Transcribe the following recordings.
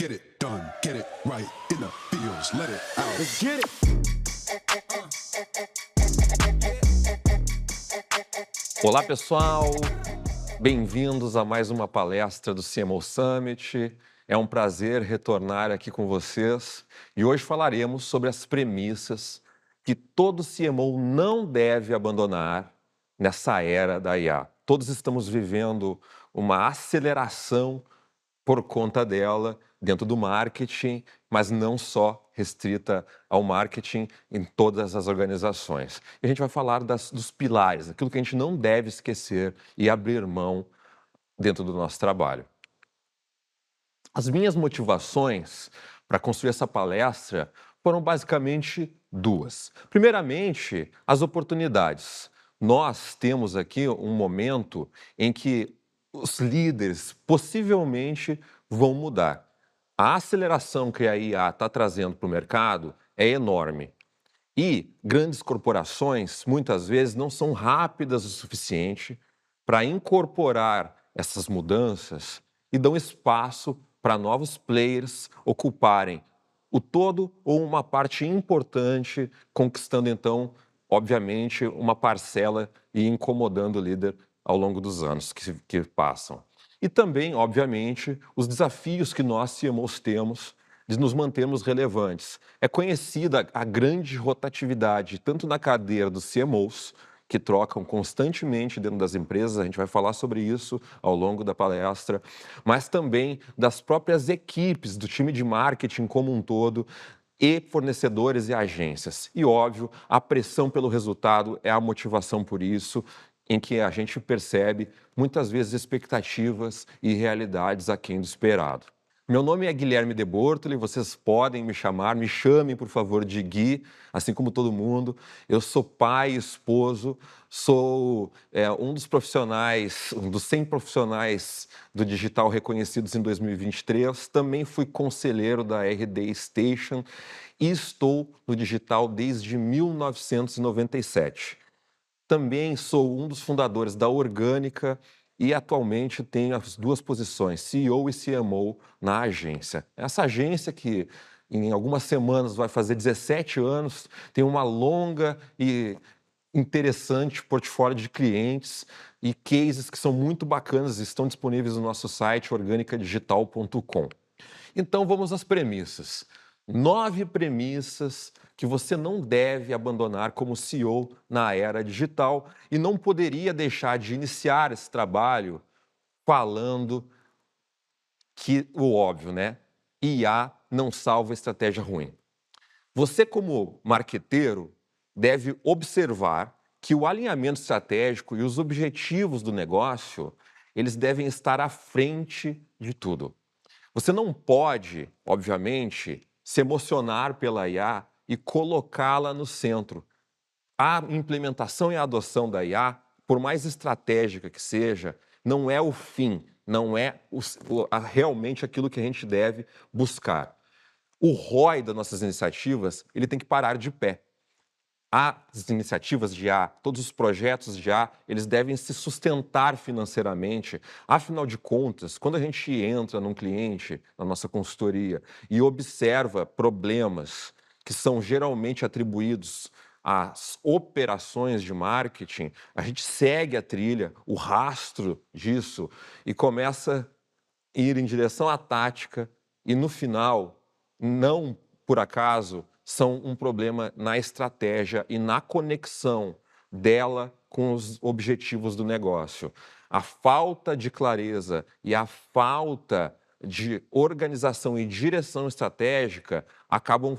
Get it done, get it right in the fields, let it out. Let's get it. Olá, pessoal! Bem-vindos a mais uma palestra do CMO Summit. É um prazer retornar aqui com vocês e hoje falaremos sobre as premissas que todo CMO não deve abandonar nessa era da IA. Todos estamos vivendo uma aceleração por conta dela dentro do marketing, mas não só restrita ao marketing em todas as organizações. E a gente vai falar dos pilares, aquilo que a gente não deve esquecer e abrir mão dentro do nosso trabalho. As minhas motivações para construir essa palestra foram basicamente duas. Primeiramente, as oportunidades. Nós temos aqui um momento em que os líderes possivelmente vão mudar. A aceleração que a IA está trazendo para o mercado é enorme. E grandes corporações, muitas vezes, não são rápidas o suficiente para incorporar essas mudanças e dão espaço para novos players ocuparem o todo ou uma parte importante, conquistando, então, obviamente, uma parcela e incomodando o líder ao longo dos anos que passam. E também, obviamente, os desafios que nós, CMOs, temos de nos mantermos relevantes. É conhecida a grande rotatividade, tanto na cadeira dos CMOs, que trocam constantemente dentro das empresas, a gente vai falar sobre isso ao longo da palestra, mas também das próprias equipes, do time de marketing como um todo, e fornecedores e agências. E, óbvio, a pressão pelo resultado é a motivação por isso, em que a gente percebe, muitas vezes, expectativas e realidades aquém do esperado. Meu nome é Guilherme De Bortoli, vocês podem me chamem, por favor, de Gui, assim como todo mundo. Eu sou pai, esposo, sou um dos profissionais, um dos 100 profissionais do digital reconhecidos em 2023. Também fui conselheiro da RD Station e estou no digital desde 1997. Também sou um dos fundadores da Orgânica e atualmente tenho as duas posições, CEO e CMO, na agência. Essa agência que em algumas semanas vai fazer 17 anos, tem uma longa e interessante portfólio de clientes e cases que são muito bacanas, estão disponíveis no nosso site organicadigital.com. Então vamos às premissas. 9 premissas que você não deve abandonar como CEO na era digital e não poderia deixar de iniciar esse trabalho falando que o óbvio, né? IA não salva estratégia ruim. Você, como marqueteiro, deve observar que o alinhamento estratégico e os objetivos do negócio, eles devem estar à frente de tudo. Você não pode, obviamente, se emocionar pela IA e colocá-la no centro. A implementação e a adoção da IA, por mais estratégica que seja, não é o fim, não é realmente aquilo que a gente deve buscar. O ROI das nossas iniciativas, ele tem que parar de pé. As iniciativas de IA, todos os projetos de IA, eles devem se sustentar financeiramente. Afinal de contas, quando a gente entra num cliente, na nossa consultoria, e observa problemas que são geralmente atribuídos às operações de marketing, a gente segue a trilha, o rastro disso, e começa a ir em direção à tática, e no final, não por acaso, são um problema na estratégia e na conexão dela com os objetivos do negócio. A falta de clareza e a falta de organização e direção estratégica acabam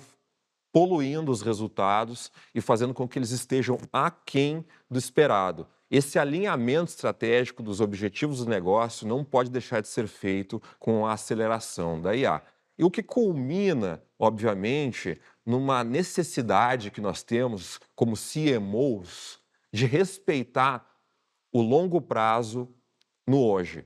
poluindo os resultados e fazendo com que eles estejam aquém do esperado. Esse alinhamento estratégico dos objetivos do negócio não pode deixar de ser feito com a aceleração da IA. E o que culmina, obviamente, numa necessidade que nós temos como CMOs de respeitar o longo prazo no hoje.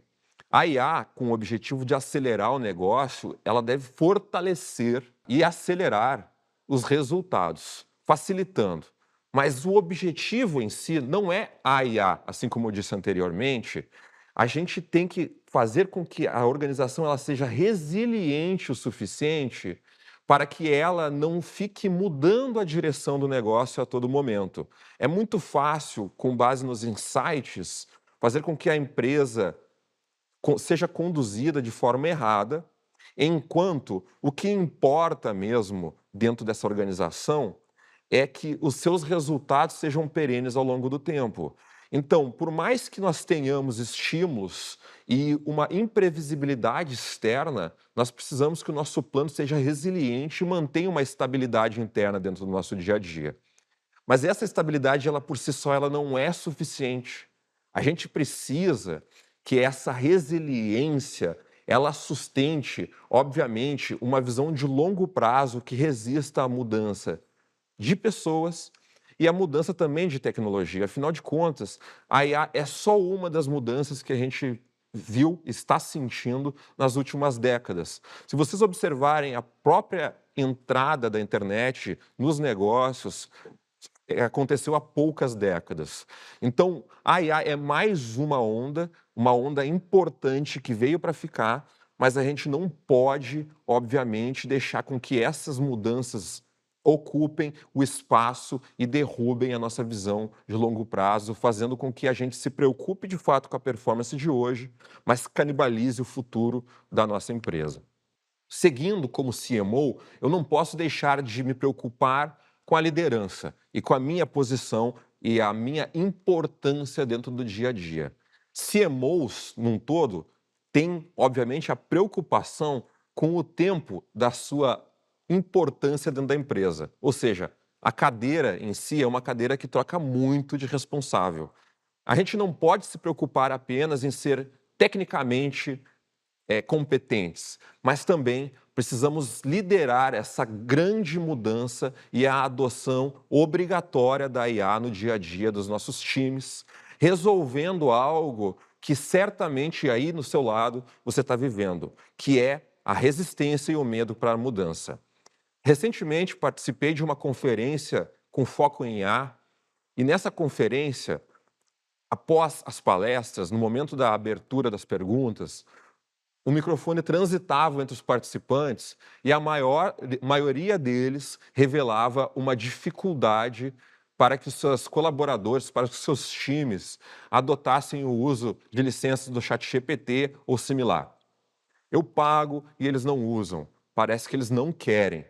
A IA, com o objetivo de acelerar o negócio, ela deve fortalecer e acelerar os resultados, facilitando. Mas o objetivo em si não é a IA, assim como eu disse anteriormente. A gente tem que fazer com que a organização ela seja resiliente o suficiente para que ela não fique mudando a direção do negócio a todo momento. É muito fácil, com base nos insights, fazer com que a empresa seja conduzida de forma errada, enquanto o que importa mesmo dentro dessa organização é que os seus resultados sejam perenes ao longo do tempo. Então, por mais que nós tenhamos estímulos e uma imprevisibilidade externa, nós precisamos que o nosso plano seja resiliente e mantenha uma estabilidade interna dentro do nosso dia a dia. Mas essa estabilidade, ela por si só, ela não é suficiente. A gente precisa que essa resiliência ela sustente, obviamente, uma visão de longo prazo que resista à mudança de pessoas e à mudança também de tecnologia. Afinal de contas, a IA é só uma das mudanças que a gente viu, está sentindo nas últimas décadas. Se vocês observarem a própria entrada da internet nos negócios, aconteceu há poucas décadas. Então, a IA é mais uma onda importante que veio para ficar, mas a gente não pode, obviamente, deixar com que essas mudanças ocupem o espaço e derrubem a nossa visão de longo prazo, fazendo com que a gente se preocupe de fato com a performance de hoje, mas canibalize o futuro da nossa empresa. Seguindo como CMO, eu não posso deixar de me preocupar com a liderança e com a minha posição e a minha importância dentro do dia a dia. CMOs, num todo, têm, obviamente, a preocupação com o tempo da sua importância dentro da empresa. Ou seja, a cadeira em si é uma cadeira que troca muito de responsável. A gente não pode se preocupar apenas em ser tecnicamente competentes, mas também precisamos liderar essa grande mudança e a adoção obrigatória da IA no dia a dia dos nossos times, resolvendo algo que certamente aí no seu lado você está vivendo, que é a resistência e o medo para a mudança. Recentemente participei de uma conferência com foco em IA e nessa conferência, após as palestras, no momento da abertura das perguntas, o microfone transitava entre os participantes e a maioria deles revelava uma dificuldade para que os seus colaboradores, para que os seus times adotassem o uso de licenças do ChatGPT ou similar. Eu pago e eles não usam, parece que eles não querem.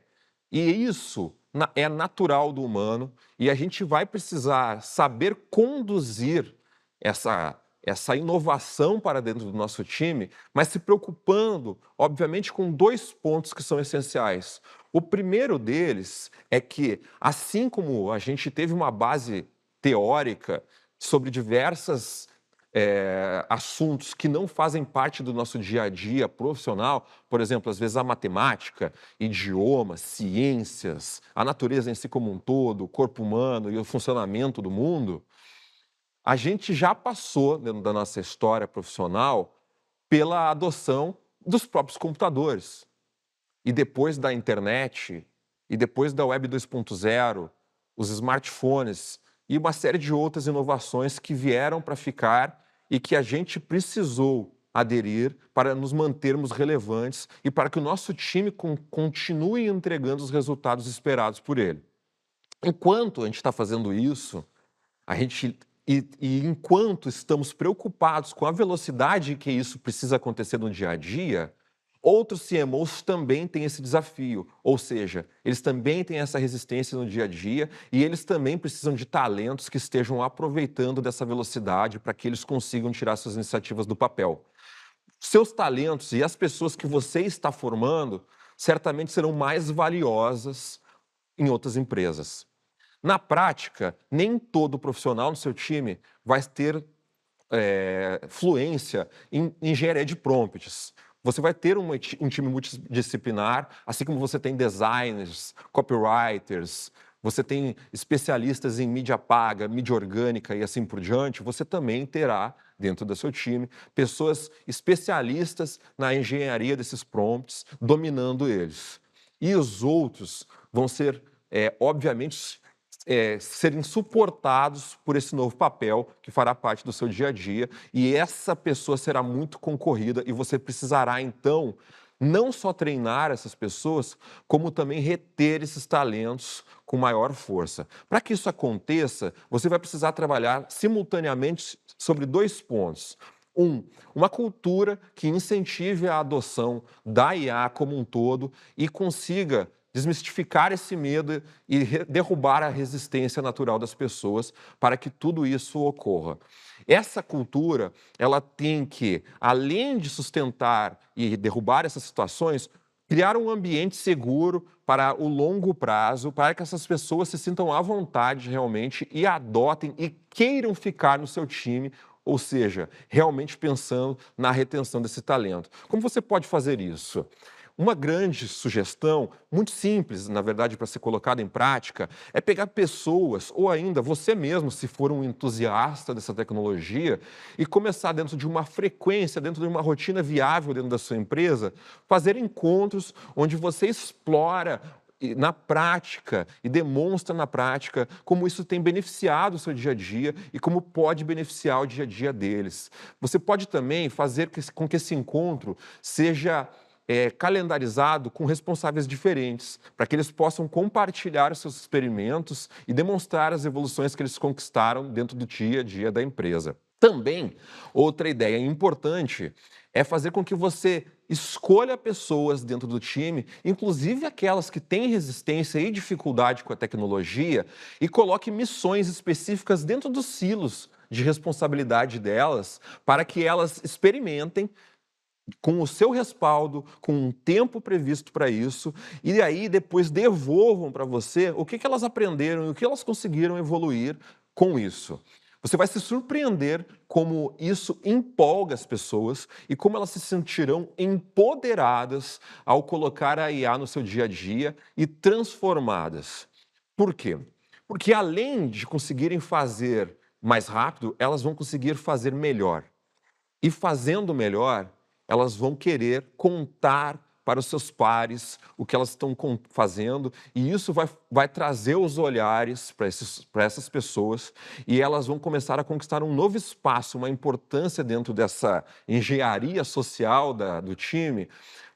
E isso é natural do humano e a gente vai precisar saber conduzir essa inovação para dentro do nosso time, mas se preocupando, obviamente, com dois pontos que são essenciais. O primeiro deles é que, assim como a gente teve uma base teórica sobre diversos assuntos que não fazem parte do nosso dia a dia profissional, por exemplo, às vezes a matemática, idiomas, ciências, a natureza em si como um todo, o corpo humano e o funcionamento do mundo, a gente já passou, dentro da nossa história profissional, pela adoção dos próprios computadores. E depois da internet, e depois da Web 2.0, os smartphones e uma série de outras inovações que vieram para ficar e que a gente precisou aderir para nos mantermos relevantes e para que o nosso time continue entregando os resultados esperados por ele. Enquanto a gente está fazendo isso, enquanto estamos preocupados com a velocidade que isso precisa acontecer no dia a dia, outros CMOs também têm esse desafio, ou seja, eles também têm essa resistência no dia a dia e eles também precisam de talentos que estejam aproveitando dessa velocidade para que eles consigam tirar suas iniciativas do papel. Seus talentos e as pessoas que você está formando certamente serão mais valiosas em outras empresas. Na prática, nem todo profissional no seu time vai ter fluência em engenharia de prompts. Você vai ter um time multidisciplinar, assim como você tem designers, copywriters, você tem especialistas em mídia paga, mídia orgânica e assim por diante, você também terá, dentro do seu time, pessoas especialistas na engenharia desses prompts, dominando eles. E os outros vão ser, obviamente, serem suportados por esse novo papel que fará parte do seu dia a dia, e essa pessoa será muito concorrida e você precisará, então, não só treinar essas pessoas, como também reter esses talentos com maior força. Para que isso aconteça, você vai precisar trabalhar simultaneamente sobre 2 pontos. Uma cultura que incentive a adoção da IA como um todo e consiga desmistificar esse medo e derrubar a resistência natural das pessoas para que tudo isso ocorra. Essa cultura, ela tem que, além de sustentar e derrubar essas situações, criar um ambiente seguro para o longo prazo, para que essas pessoas se sintam à vontade realmente e adotem e queiram ficar no seu time, ou seja, realmente pensando na retenção desse talento. Como você pode fazer isso? Uma grande sugestão, muito simples, na verdade, para ser colocada em prática, é pegar pessoas, ou ainda você mesmo, se for um entusiasta dessa tecnologia, e começar dentro de uma frequência, dentro de uma rotina viável dentro da sua empresa, fazer encontros onde você explora na prática e demonstra na prática como isso tem beneficiado o seu dia a dia e como pode beneficiar o dia a dia deles. Você pode também fazer com que esse encontro seja calendarizado com responsáveis diferentes, para que eles possam compartilhar os seus experimentos e demonstrar as evoluções que eles conquistaram dentro do dia a dia da empresa. Também, outra ideia importante é fazer com que você escolha pessoas dentro do time, inclusive aquelas que têm resistência e dificuldade com a tecnologia, e coloque missões específicas dentro dos silos de responsabilidade delas, para que elas experimentem com o seu respaldo, com um tempo previsto para isso, e aí depois devolvam para você o que elas aprenderam e o que elas conseguiram evoluir com isso. Você vai se surpreender como isso empolga as pessoas e como elas se sentirão empoderadas ao colocar a IA no seu dia a dia e transformadas. Por quê? Porque além de conseguirem fazer mais rápido, elas vão conseguir fazer melhor. E fazendo melhor, elas vão querer contar para os seus pares o que elas estão fazendo, e isso vai trazer os olhares para essas pessoas, e elas vão começar a conquistar um novo espaço, uma importância dentro dessa engenharia social do time,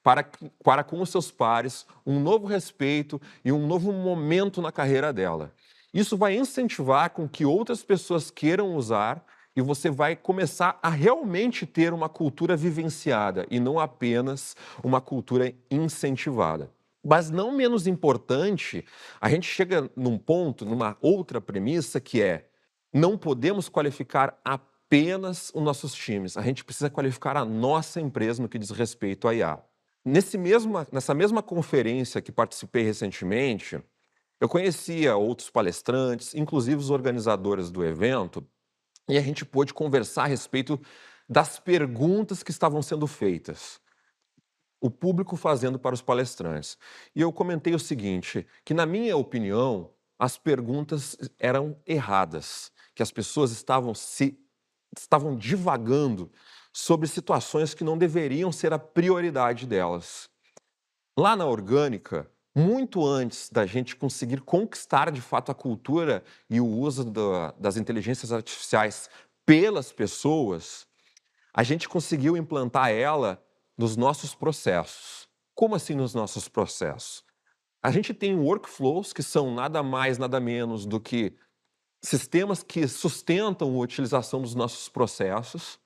para com os seus pares, um novo respeito e um novo momento na carreira dela. Isso vai incentivar com que outras pessoas queiram usar, e você vai começar a realmente ter uma cultura vivenciada e não apenas uma cultura incentivada. Mas não menos importante, a gente chega num ponto, numa outra premissa, que é: não podemos qualificar apenas os nossos times, a gente precisa qualificar a nossa empresa no que diz respeito à IA. Nessa mesma conferência que participei recentemente, eu conhecia outros palestrantes, inclusive os organizadores do evento, e a gente pôde conversar a respeito das perguntas que estavam sendo feitas, o público fazendo para os palestrantes. E eu comentei o seguinte, que na minha opinião, as perguntas eram erradas, que as pessoas estavam divagando sobre situações que não deveriam ser a prioridade delas. Lá na Orgânica, muito antes da gente conseguir conquistar de fato a cultura e o uso das inteligências artificiais pelas pessoas, a gente conseguiu implantar ela nos nossos processos. Como assim nos nossos processos? A gente tem workflows que são nada mais, nada menos do que sistemas que sustentam a utilização dos nossos processos.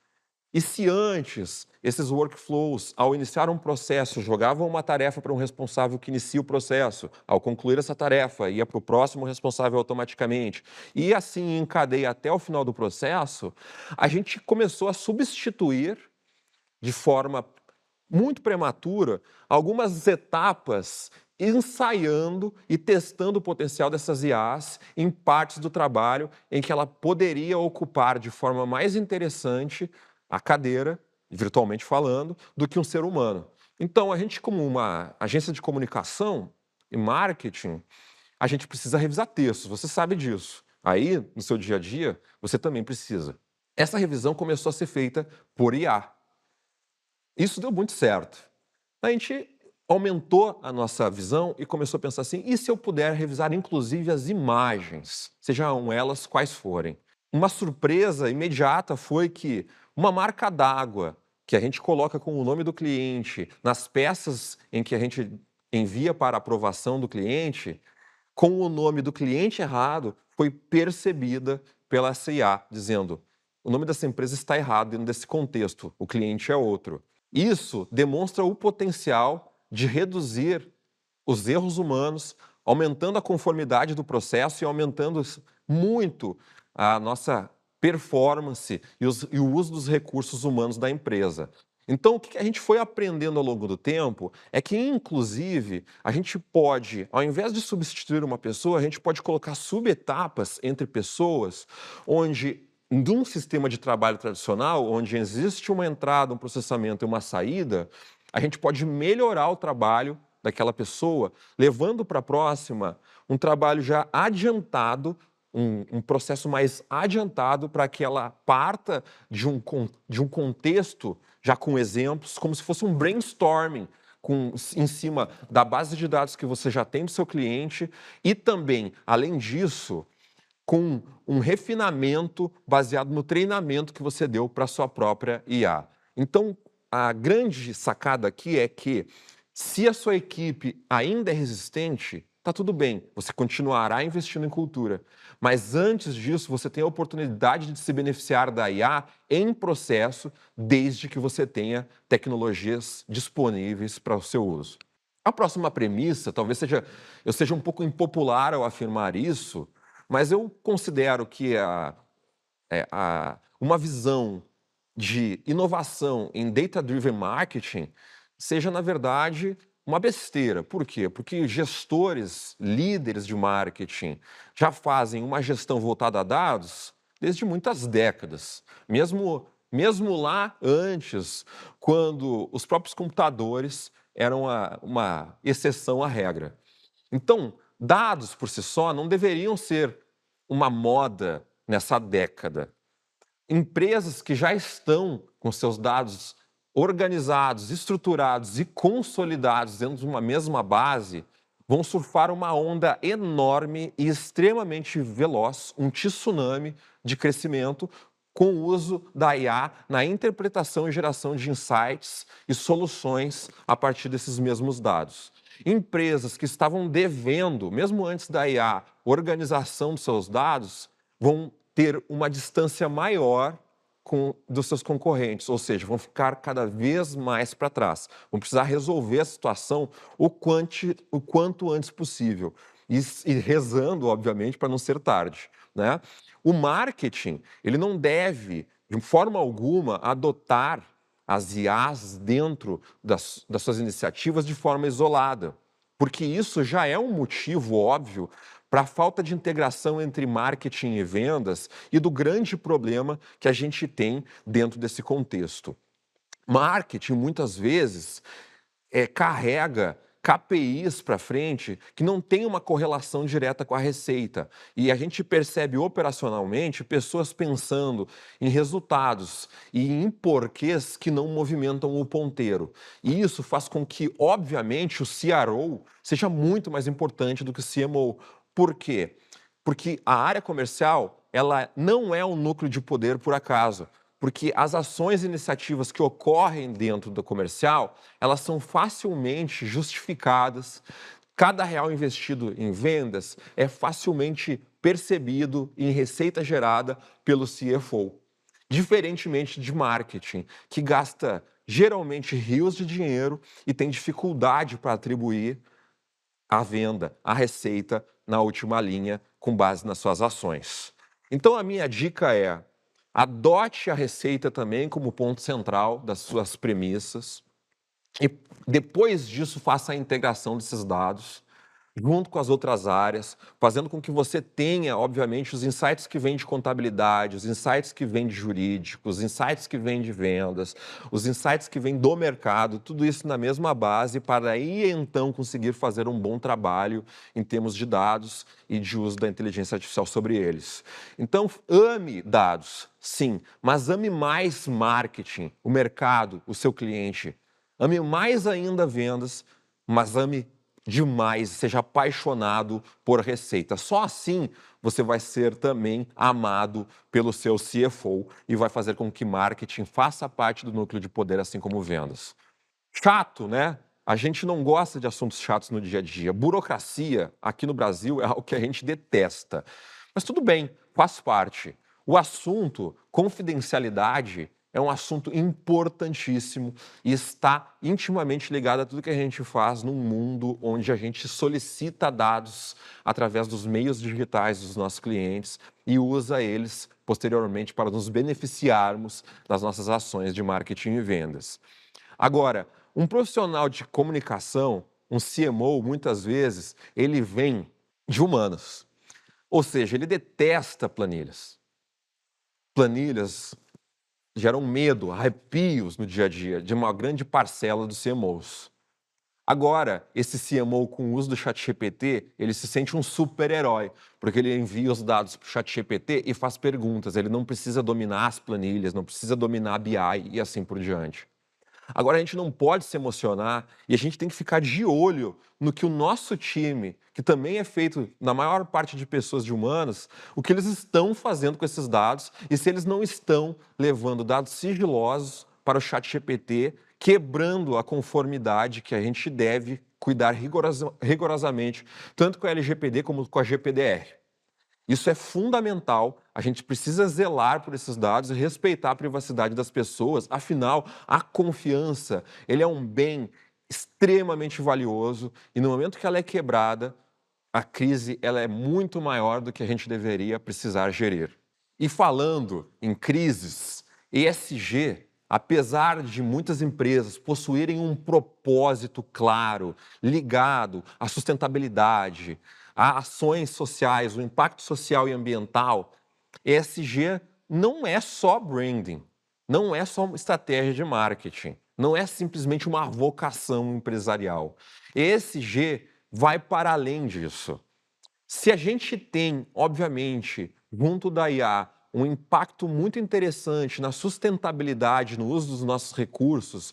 E se antes esses workflows, ao iniciar um processo, jogavam uma tarefa para um responsável que inicia o processo, ao concluir essa tarefa, ia para o próximo responsável automaticamente, e assim em cadeia até o final do processo, a gente começou a substituir, de forma muito prematura, algumas etapas, ensaiando e testando o potencial dessas IAs em partes do trabalho em que ela poderia ocupar de forma mais interessante a cadeira, virtualmente falando, do que um ser humano. Então, a gente, como uma agência de comunicação e marketing, a gente precisa revisar textos, você sabe disso. Aí, no seu dia a dia, você também precisa. Essa revisão começou a ser feita por IA. Isso deu muito certo. A gente aumentou a nossa visão e começou a pensar assim, e se eu puder revisar inclusive as imagens, sejam elas quais forem? Uma surpresa imediata foi que uma marca d'água que a gente coloca com o nome do cliente nas peças em que a gente envia para aprovação do cliente, com o nome do cliente errado, foi percebida pela CIA, dizendo: o nome dessa empresa está errado dentro desse contexto, o cliente é outro. Isso demonstra o potencial de reduzir os erros humanos, aumentando a conformidade do processo e aumentando muito a nossa performance e o uso dos recursos humanos da empresa. Então, o que a gente foi aprendendo ao longo do tempo é que, inclusive, a gente pode, ao invés de substituir uma pessoa, a gente pode colocar subetapas entre pessoas, onde, num sistema de trabalho tradicional, onde existe uma entrada, um processamento e uma saída, a gente pode melhorar o trabalho daquela pessoa, levando para a próxima um trabalho já adiantado, um processo mais adiantado para que ela parta de um contexto já com exemplos, como se fosse um brainstorming em cima da base de dados que você já tem do seu cliente e também, além disso, com um refinamento baseado no treinamento que você deu para a sua própria IA. Então, a grande sacada aqui é que, se a sua equipe ainda é resistente, está tudo bem, você continuará investindo em cultura. Mas antes disso, você tem a oportunidade de se beneficiar da IA em processo, desde que você tenha tecnologias disponíveis para o seu uso. A próxima premissa, talvez eu seja um pouco impopular ao afirmar isso, mas eu considero que uma visão de inovação em data-driven marketing seja, na verdade, uma besteira. Por quê? Porque gestores, líderes de marketing já fazem uma gestão voltada a dados desde muitas décadas. Mesmo lá antes, quando os próprios computadores eram uma exceção à regra. Então, dados por si só não deveriam ser uma moda nessa década. Empresas que já estão com seus dados organizados, estruturados e consolidados dentro de uma mesma base vão surfar uma onda enorme e extremamente veloz, um tsunami de crescimento com o uso da IA na interpretação e geração de insights e soluções a partir desses mesmos dados. Empresas que estavam devendo, mesmo antes da IA, organização dos seus dados, vão ter uma distância maior dos seus concorrentes, ou seja, vão ficar cada vez mais para trás. Vão precisar resolver a situação o quanto antes possível. E rezando, obviamente, para não ser tarde, né? O marketing, ele não deve, de forma alguma, adotar as IAs dentro das suas iniciativas de forma isolada, porque isso já é um motivo óbvio para a falta de integração entre marketing e vendas e do grande problema que a gente tem dentro desse contexto. Marketing, muitas vezes, carrega KPIs para frente que não tem uma correlação direta com a receita. E a gente percebe operacionalmente pessoas pensando em resultados e em porquês que não movimentam o ponteiro. E isso faz com que, obviamente, o CRO seja muito mais importante do que o CMO. Por quê? Porque a área comercial, ela não é um núcleo de poder por acaso. Porque as ações e iniciativas que ocorrem dentro do comercial, elas são facilmente justificadas. Cada real investido em vendas é facilmente percebido em receita gerada pelo CFO. Diferentemente de marketing, que gasta geralmente rios de dinheiro e tem dificuldade para atribuir a venda, a receita na última linha com base nas suas ações. Então a minha dica é: adote a receita também como ponto central das suas premissas e depois disso faça a integração desses dados junto com as outras áreas, fazendo com que você tenha, obviamente, os insights que vêm de contabilidade, os insights que vêm de jurídico, os insights que vêm de vendas, os insights que vêm do mercado, tudo isso na mesma base para aí então conseguir fazer um bom trabalho em termos de dados e de uso da inteligência artificial sobre eles. Então, ame dados, sim, mas ame mais marketing, o mercado, o seu cliente. Ame mais ainda vendas, mas ame demais, seja apaixonado por receita. Só assim você vai ser também amado pelo seu CFO e vai fazer com que marketing faça parte do núcleo de poder, assim como vendas. Chato, né? A gente não gosta de assuntos chatos no dia a dia. Burocracia, aqui no Brasil, é algo que a gente detesta. Mas tudo bem, faz parte. O assunto, confidencialidade, é um assunto importantíssimo e está intimamente ligado a tudo que a gente faz num mundo onde a gente solicita dados através dos meios digitais dos nossos clientes e usa eles posteriormente para nos beneficiarmos das nossas ações de marketing e vendas. Agora, um profissional de comunicação, um CMO, muitas vezes, ele vem de humanas. Ou seja, ele detesta planilhas. Planilhas geram medo, arrepios no dia a dia de uma grande parcela dos CMOs. Agora, esse CMO com o uso do ChatGPT, ele se sente um super-herói, porque ele envia os dados para o ChatGPT e faz perguntas. Ele não precisa dominar as planilhas, não precisa dominar a BI e assim por diante. Agora, a gente não pode se emocionar e a gente tem que ficar de olho no que o nosso time, que também é feito na maior parte de pessoas de humanas, o que eles estão fazendo com esses dados e se eles não estão levando dados sigilosos para o ChatGPT, quebrando a conformidade que a gente deve cuidar rigorosamente, tanto com a LGPD como com a GPDR. Isso é fundamental, a gente precisa zelar por esses dados e respeitar a privacidade das pessoas, afinal, a confiança, ele é um bem extremamente valioso e no momento que ela é quebrada, a crise ela é muito maior do que a gente deveria precisar gerir. E falando em crises, ESG, apesar de muitas empresas possuírem um propósito claro, ligado à sustentabilidade, a ações sociais, o impacto social e ambiental, ESG não é só branding, não é só uma estratégia de marketing, não é simplesmente uma vocação empresarial. ESG vai para além disso. Se a gente tem, obviamente, junto da IA, um impacto muito interessante na sustentabilidade, no uso dos nossos recursos,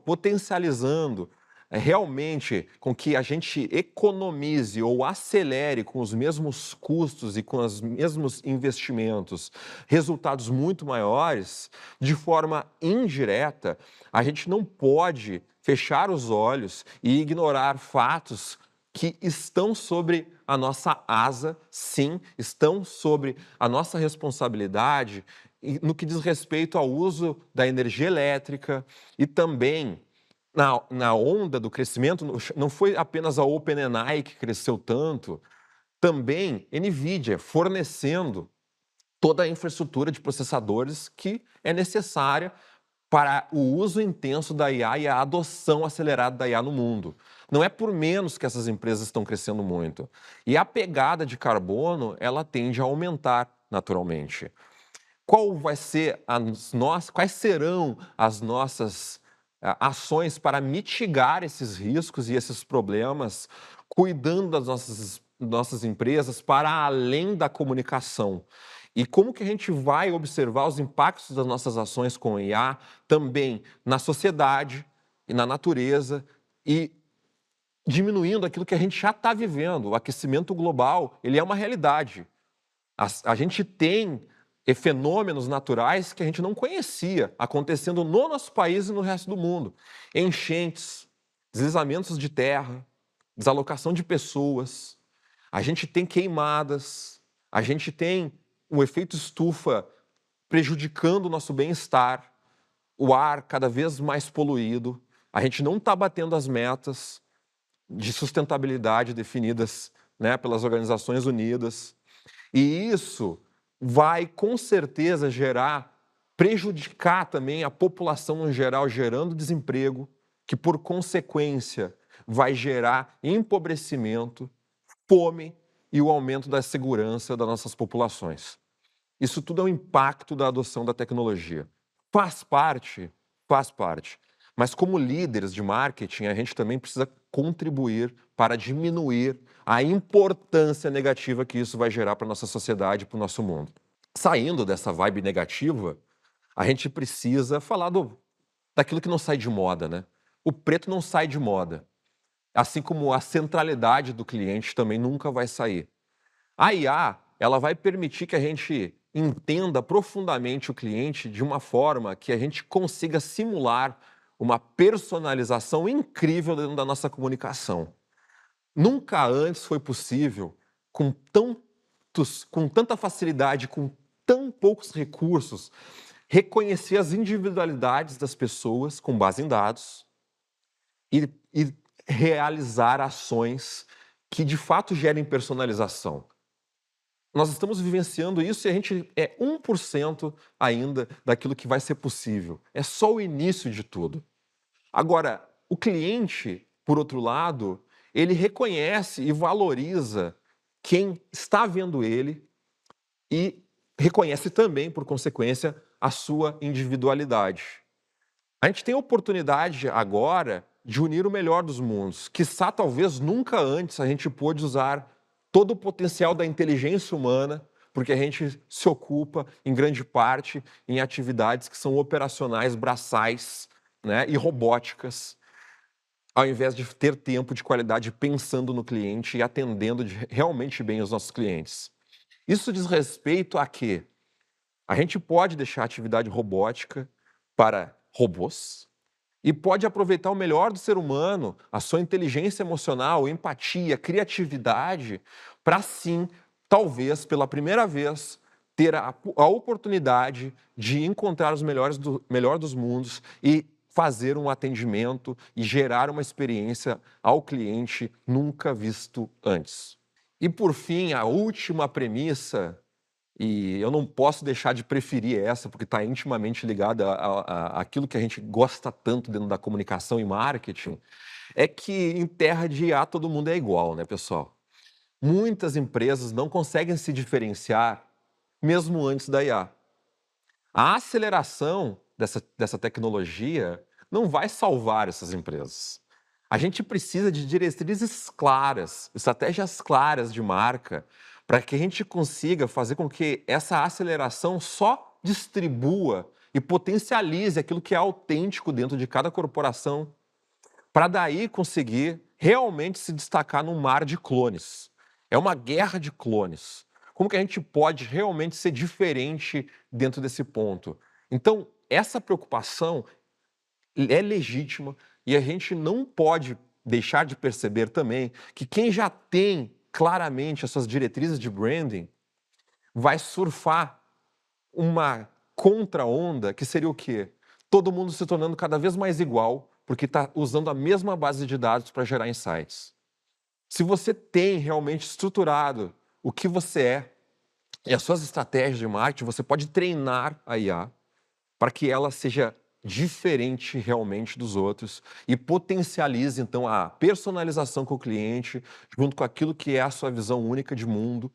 potencializando realmente com que a gente economize ou acelere com os mesmos custos e com os mesmos investimentos resultados muito maiores, de forma indireta, a gente não pode fechar os olhos e ignorar fatos que estão sobre a nossa asa, sim, estão sobre a nossa responsabilidade no que diz respeito ao uso da energia elétrica e também na onda do crescimento, não foi apenas a OpenAI que cresceu tanto, também NVIDIA fornecendo toda a infraestrutura de processadores que é necessária para o uso intenso da IA e a adoção acelerada da IA no mundo. Não é por menos que essas empresas estão crescendo muito. E a pegada de carbono, ela tende a aumentar naturalmente. Quais serão as nossas ações para mitigar esses riscos e esses problemas, cuidando das nossas empresas para além da comunicação? E como que a gente vai observar os impactos das nossas ações com IA também na sociedade e na natureza e diminuindo aquilo que a gente já está vivendo. O aquecimento global, ele é uma realidade. A gente tem fenômenos naturais que a gente não conhecia acontecendo no nosso país e no resto do mundo. Enchentes, deslizamentos de terra, desalocação de pessoas, a gente tem queimadas, a gente tem o efeito estufa prejudicando o nosso bem-estar, o ar cada vez mais poluído, a gente não está batendo as metas de sustentabilidade definidas, né, pelas Organizações Unidas. E isso vai, com certeza, prejudicar também a população em geral, gerando desemprego, que, por consequência, vai gerar empobrecimento, fome e o aumento da segurança das nossas populações. Isso tudo é um impacto da adoção da tecnologia. Faz parte, faz parte. Mas como líderes de marketing, a gente também precisa contribuir para diminuir a importância negativa que isso vai gerar para a nossa sociedade e para o nosso mundo. Saindo dessa vibe negativa, a gente precisa falar daquilo que não sai de moda, né? O preto não sai de moda. assim como a centralidade do cliente também nunca vai sair. A IA, ela vai permitir que a gente entenda profundamente o cliente de uma forma que a gente consiga simular uma personalização incrível dentro da nossa comunicação. Nunca antes foi possível, com tanta facilidade, com tão poucos recursos, reconhecer as individualidades das pessoas com base em dados e realizar ações que de fato gerem personalização. Nós estamos vivenciando isso e a gente é 1% ainda daquilo que vai ser possível. É só o início de tudo. Agora, o cliente, por outro lado, ele reconhece e valoriza quem está vendo ele e reconhece também, por consequência, a sua individualidade. A gente tem a oportunidade agora de unir o melhor dos mundos. Quiçá, talvez nunca antes a gente pôde usar todo o potencial da inteligência humana, porque a gente se ocupa, em grande parte, em atividades que são operacionais, braçais, né, e robóticas, ao invés de ter tempo de qualidade pensando no cliente e atendendo realmente bem os nossos clientes. Isso diz respeito a quê? A gente pode deixar a atividade robótica para robôs e pode aproveitar o melhor do ser humano, a sua inteligência emocional, empatia, criatividade, para sim, talvez pela primeira vez, ter a oportunidade de encontrar os melhor dos mundos e fazer um atendimento e gerar uma experiência ao cliente nunca visto antes. E por fim, a última premissa, e eu não posso deixar de preferir essa, porque está intimamente ligada àquilo que a gente gosta tanto dentro da comunicação e marketing, é que em terra de IA todo mundo é igual, né, pessoal? Muitas empresas não conseguem se diferenciar mesmo antes da IA. A aceleração dessa tecnologia não vai salvar essas empresas. A gente precisa de diretrizes claras, estratégias claras de marca, para que a gente consiga fazer com que essa aceleração só distribua e potencialize aquilo que é autêntico dentro de cada corporação, para daí conseguir realmente se destacar num mar de clones. É uma guerra de clones. Como que a gente pode realmente ser diferente dentro desse ponto? Então, essa preocupação é legítima e a gente não pode deixar de perceber também que quem já tem claramente as suas diretrizes de branding vai surfar uma contra-onda que seria o quê? Todo mundo se tornando cada vez mais igual porque está usando a mesma base de dados para gerar insights. Se você tem realmente estruturado o que você é e as suas estratégias de marketing, você pode treinar a IA para que ela seja diferente realmente dos outros e potencialize, então, a personalização com o cliente, junto com aquilo que é a sua visão única de mundo,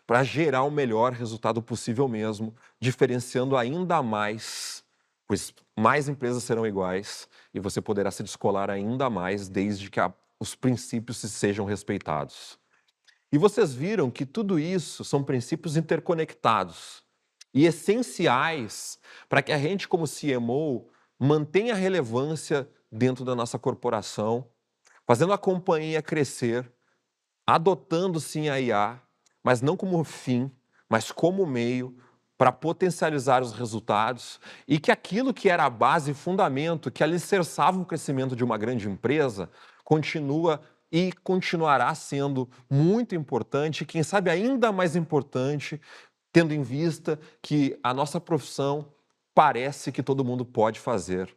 para gerar o melhor resultado possível mesmo, diferenciando ainda mais, pois mais empresas serão iguais e você poderá se descolar ainda mais desde que os princípios sejam respeitados. E vocês viram que tudo isso são princípios interconectados e essenciais para que a gente, como CMO, mantenha relevância dentro da nossa corporação, fazendo a companhia crescer, adotando sim a IA, mas não como fim, mas como meio para potencializar os resultados e que aquilo que era a base e fundamento, que alicerçava o crescimento de uma grande empresa, continua e continuará sendo muito importante, quem sabe ainda mais importante, tendo em vista que a nossa profissão parece que todo mundo pode fazer.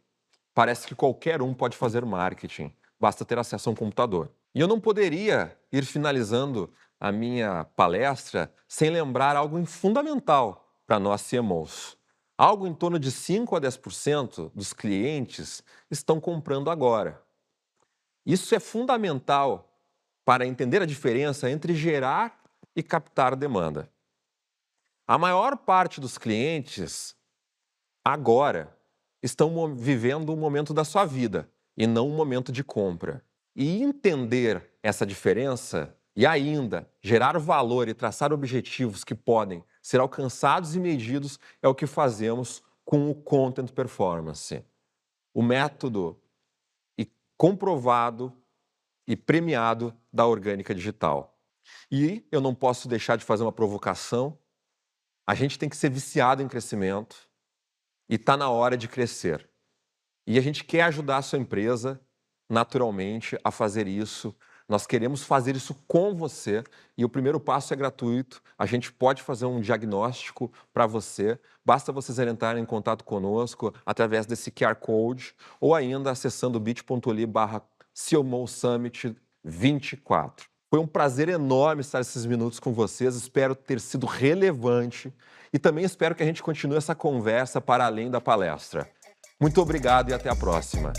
Parece que qualquer um pode fazer marketing, basta ter acesso a um computador. E eu não poderia ir finalizando a minha palestra sem lembrar algo fundamental para nós CMOs. Algo em torno de 5 a 10% dos clientes estão comprando agora. Isso é fundamental para entender a diferença entre gerar e captar demanda. A maior parte dos clientes agora estão vivendo um momento da sua vida e não um momento de compra. E entender essa diferença e ainda gerar valor e traçar objetivos que podem ser alcançados e medidos é o que fazemos com o Content Performance. O método comprovado e premiado da Orgânica Digital. E eu não posso deixar de fazer uma provocação. A gente tem que ser viciado em crescimento e está na hora de crescer. E a gente quer ajudar a sua empresa, naturalmente, a fazer isso. Nós queremos fazer isso com você e o primeiro passo é gratuito. A gente pode fazer um diagnóstico para você. Basta vocês entrarem em contato conosco através desse QR Code ou ainda acessando bit.ly/CMOsummit24. Foi um prazer enorme estar esses minutos com vocês. Espero ter sido relevante e também espero que a gente continue essa conversa para além da palestra. Muito obrigado e até a próxima.